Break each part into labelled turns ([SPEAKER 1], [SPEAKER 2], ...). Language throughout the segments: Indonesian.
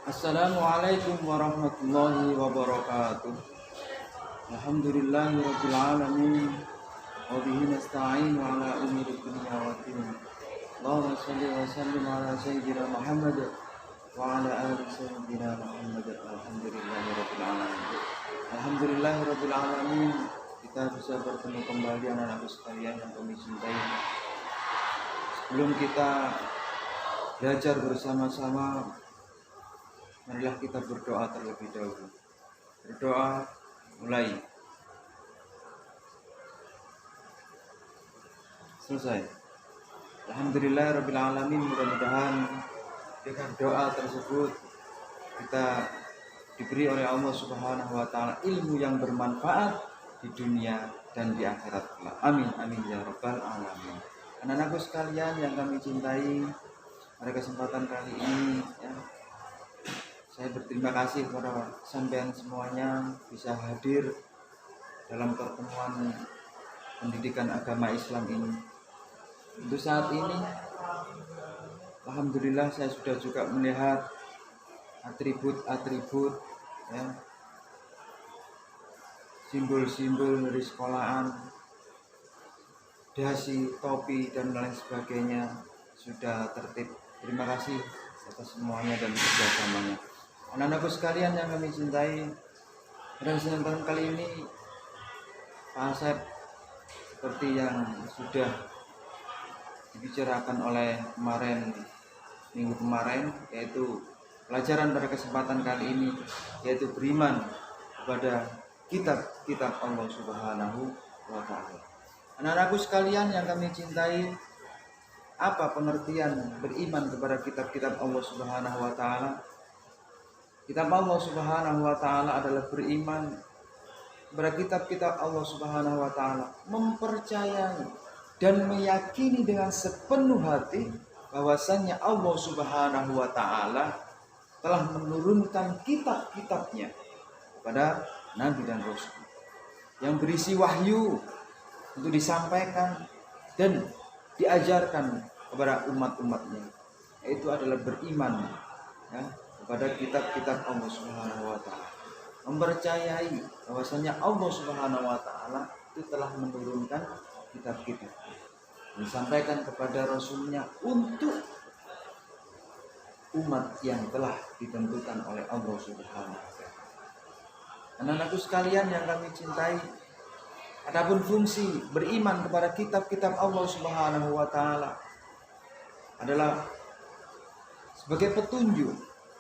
[SPEAKER 1] Assalamualaikum warahmatullahi wabarakatuh. Alhamdulillahirabbil alamin wa bihi nasta'in ala umuri dunya waddin. Allahumma shalli wa sallim ala sayyidina Muhammad wa ala ali sayyidina Muhammad. Alhamdulillahirabbil alamin. Alhamdulillahirabbil alamin. Kita bisa bertemu kembali anak-anakku sekalian yang kami cintai. Sebelum kita belajar bersama-sama, marilah kita berdoa terlebih dahulu. Berdoa mulai. Selesai. Alhamdulillahirabbil alamin. Mudah-mudahan dengan doa tersebut kita diberi oleh Allah Subhanahu wa taala ilmu yang bermanfaat di dunia dan di akhirat. Amin amin ya rabbal alamin. Anak-anakku sekalian yang kami cintai, pada kesempatan kali ini saya berterima kasih kepada sampean semuanya bisa hadir dalam pertemuan pendidikan agama Islam ini. Untuk saat ini, alhamdulillah saya sudah juga melihat atribut-atribut, simbol-simbol dari sekolahan, dasi, topi, dan lain sebagainya sudah tertib. Terima kasih atas semuanya dan kerjasamanya. Anak-anakku sekalian yang kami cintai, pada kesempatan kali ini Pak Asep seperti yang sudah dibicarakan oleh minggu kemarin, yaitu pelajaran pada kesempatan kali ini yaitu beriman kepada kitab-kitab Allah Subhanahu wa taala. Anak-anakku sekalian yang kami cintai, apa pengertian beriman kepada kitab-kitab Allah Subhanahu wa taala? Kitab Allah Subhanahu wa taala adalah beriman kepada kitab-kitab Allah Subhanahu wa taala, mempercayai dan meyakini dengan sepenuh hati bahwasannya Allah Subhanahu wa taala telah menurunkan kitab-kitabnya kepada nabi dan rasul yang berisi wahyu untuk disampaikan dan diajarkan kepada umat-umatnya. Itu adalah beriman kepada kitab-kitab Allah Subhanahu wa taala, mempercayai bahwasanya Allah Subhanahu wa taala itu telah menurunkan kitab-kitab disampaikan kepada rasulnya untuk umat yang telah ditentukan oleh Allah Subhanahu wa taala. Anak-anakku sekalian yang kami cintai, adapun fungsi beriman kepada kitab-kitab Allah Subhanahu wa taala adalah sebagai petunjuk,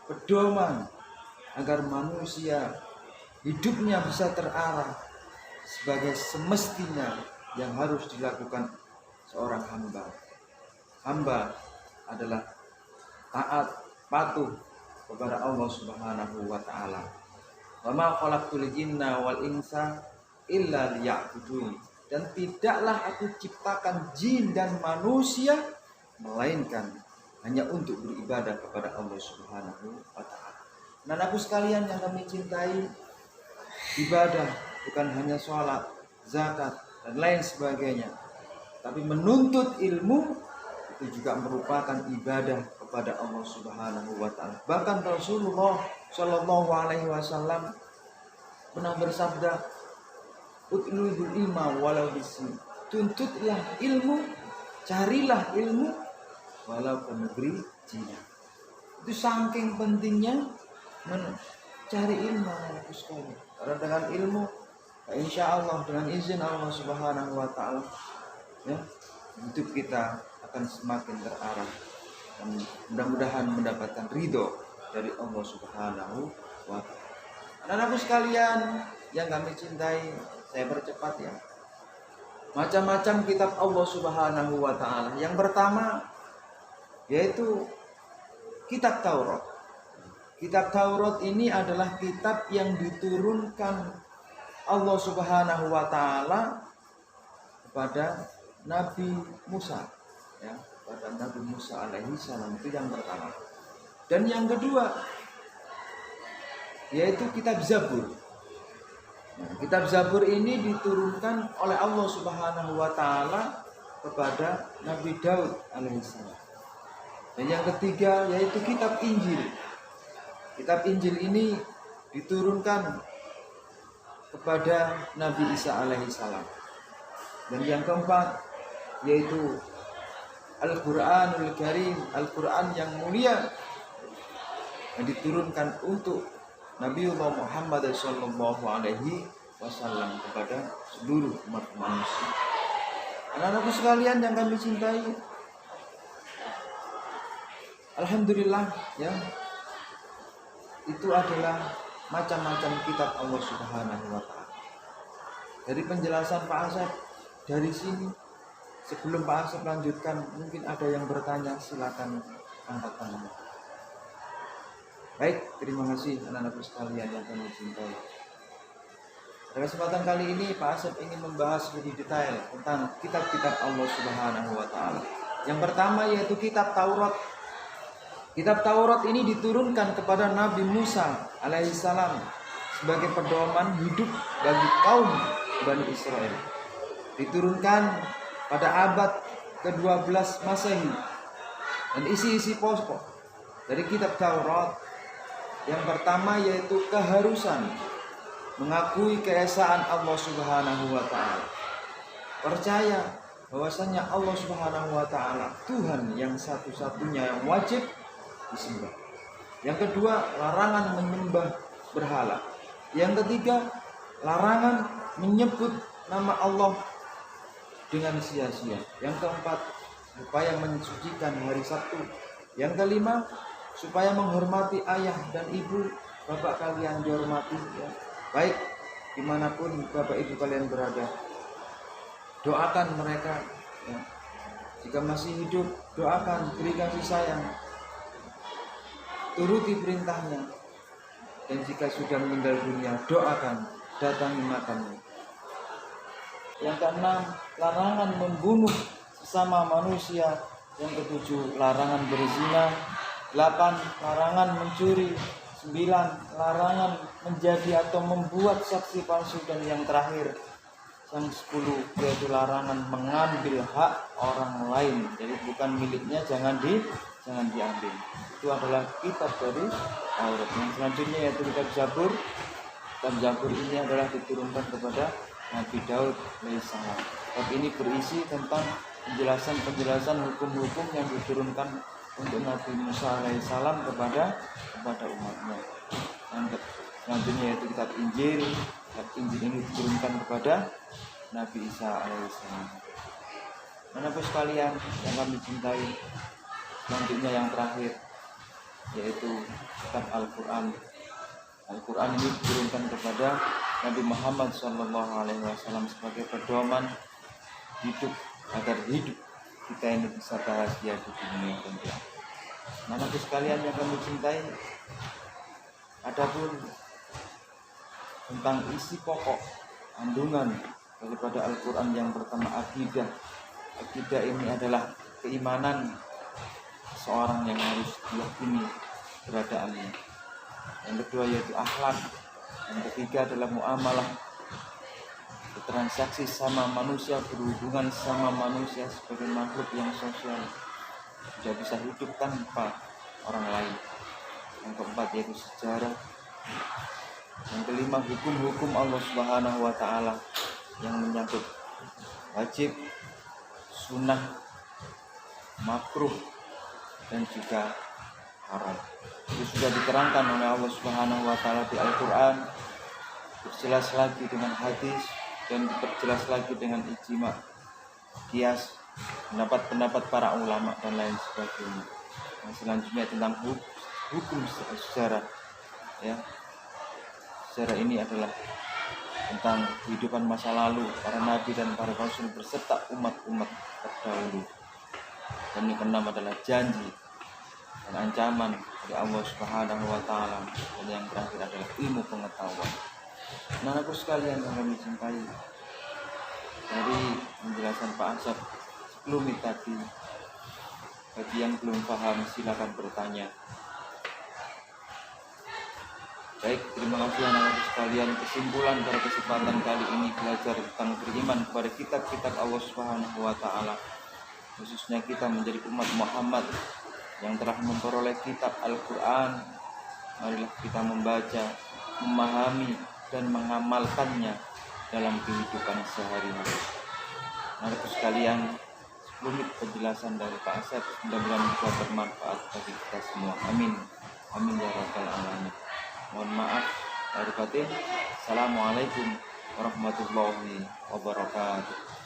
[SPEAKER 1] pedoman agar manusia hidupnya bisa terarah sebagai semestinya yang harus dilakukan seorang hamba. Hamba adalah taat, patuh kepada Allah Subhanahu wa taala. Wa ma khalaqtul jinna wal insa illa liya'budun. Dan tidaklah aku ciptakan jin dan manusia melainkan hanya untuk beribadah kepada Allah Subhanahu wa taala. Anak-anakku sekalian yang kami cintai, ibadah bukan hanya sholat, zakat, dan lain sebagainya, tapi menuntut ilmu itu juga merupakan ibadah kepada Allah Subhanahu wa taala. Bahkan Rasulullah Shallallahu alaihi wasallam pernah bersabda, "Utlubul ilma walau bisin." Tuntutlah ilmu, carilah ilmu walau ke negeri Cina. Itu saking pentingnya mencari ilmu, anak-anakku sekalian. Karena dengan ilmu, insya Allah dengan izin Allah Subhanahu wa taala, hidup kita akan semakin terarah dan mudah-mudahan mendapatkan ridho dari Allah Subhanahu wa taala. Anak-anakku sekalian yang kami cintai, saya percepat ya. Macam-macam kitab Allah Subhanahu wa taala. Yang pertama yaitu kitab Taurat. Kitab Taurat ini adalah kitab yang diturunkan Allah Subhanahu wa taala kepada Nabi Musa, pada Nabi Musa alaihi salam. Itu yang pertama. Dan yang kedua yaitu kitab Zabur. Kitab Zabur ini diturunkan oleh Allah Subhanahu wa taala kepada Nabi Daud alaihissalam. Dan yang ketiga yaitu kitab Injil. kitab Injil ini diturunkan kepada Nabi Isa alaihissalam. Dan yang keempat yaitu Al-Quranul Karim, Al-Quran yang mulia yang diturunkan untuk Nabiullah Muhammad sallallahu alaihi wasallam kepada seluruh umat manusia. Anak-anakku sekalian yang kami cintai, alhamdulillah ya, itu adalah macam-macam kitab Allah Subhanahu wa taala. Dari penjelasan Pak Asep dari sini, sebelum Pak Asep lanjutkan, mungkin ada yang bertanya, silakan angkat tangan. Baik, terima kasih anak-anakku sekalian yang kami cintai. Pada kesempatan kali ini Pak Asep ingin membahas lebih detail tentang kitab-kitab Allah Subhanahu wa taala. Yang pertama yaitu kitab Taurat. Kitab Taurat ini diturunkan kepada Nabi Musa alaihissalam sebagai pedoman hidup bagi kaum Bani Israel. Diturunkan pada abad ke-12 Masehi. Dan isi-isi pokok dari kitab Taurat yang pertama yaitu keharusan mengakui keesaan Allah Subhanahu wa taala. Percaya bahwasanya Allah Subhanahu wa taala Tuhan yang satu-satunya yang wajib disembah. Yang kedua, larangan menyembah berhala. Yang ketiga, larangan menyebut nama Allah dengan sia-sia. Yang keempat, supaya mensucikan hari Sabtu. Yang kelima, supaya menghormati ayah dan ibu bapak kalian dihormati ya. Baik dimanapun bapak ibu kalian berada, doakan mereka ya. Jika masih hidup, doakan, beri kasih sayang, turuti perintahnya. Dan jika sudah meninggal dunia, doakan, datangi makamnya. Yang keenam, larangan membunuh sesama manusia. Yang ketujuh, larangan berzina. 8, larangan mencuri. 9, larangan menjadi atau membuat saksi palsu. Dan yang terakhir, yang 10, yaitu larangan mengambil hak orang lain. Jadi bukan miliknya, jangan diambil. Itu adalah kitab dari Taurat. Yang selanjutnya yaitu kitab Zabur. Kitab Zabur ini adalah diturunkan kepada Nabi Daud alaihissalam. Kitab ini berisi tentang penjelasan hukum-hukum yang diturunkan untuk Nabi Musa alaihissalam kepada umatnya. Yang selanjutnya yaitu kitab Injil. Kitab Injil ini diturunkan kepada Nabi Isa alaihissalam. Anak-anakku sekalian yang kami cintai, selanjutnya yang terakhir yaitu kitab Al-Quran. Al-Quran ini diturunkan kepada Nabi Muhammad SAW sebagai pedoman hidup agar hidup kita ini bisa bahagia di dunia dan di akhirat. Anak-anakku sekalian yang kami cintai, adapun tentang isi pokok kandungan daripada Al-Quran, yang pertama akidah. Akidah ini adalah keimanan seorang yang harus diyakini keberadaannya. Yang kedua yaitu akhlak. Yang ketiga adalah muamalah, bertransaksi sama manusia, berhubungan sama manusia sebagai makhluk yang sosial, tidak bisa hidup tanpa orang lain. Yang keempat yaitu sejarah. Yang kelima hukum-hukum Allah Subhanahu wa taala yang menyangkut wajib, sunnah, makruh, dan juga haram. Itu sudah diterangkan oleh Allah Subhanahu wa taala di Al-Qur'an, diperjelas lagi dengan hadis, dan diperjelas lagi dengan ijma, kias, pendapat-pendapat para ulama dan lain sebagainya. Yang selanjutnya tentang hukum sejarah ya. Sejarah ini adalah tentang kehidupan masa lalu para nabi dan para rasul berserta umat-umat terdahulu. Dan yang keenam adalah janji dan ancaman dari Allah Subhanahu wa taala. Dan yang terakhir adalah ilmu pengetahuan. Anak-anakku sekalian yang kami cintai, dari penjelasan Pak Asep sebelum tadi, bagi yang belum paham silakan bertanya. Baik, terima kasih anak-anak sekalian. Kesimpulan pada kesempatan kali ini belajar tentang beriman kepada kitab-kitab Allah Subhanahu wa taala. Khususnya kita menjadi umat Muhammad yang telah memperoleh kitab Al-Quran marilah kita membaca, memahami, dan mengamalkannya dalam kehidupan sehari-hari. Anak-anakku sekalian, 10 menit penjelasan dari Pak Asep, mudah-mudahan bisa bermanfaat bagi kita semua. Amin. Amin ya rabbal alamin. Mohon maaf lahir batin. Assalamualaikum warahmatullahi wabarakatuh.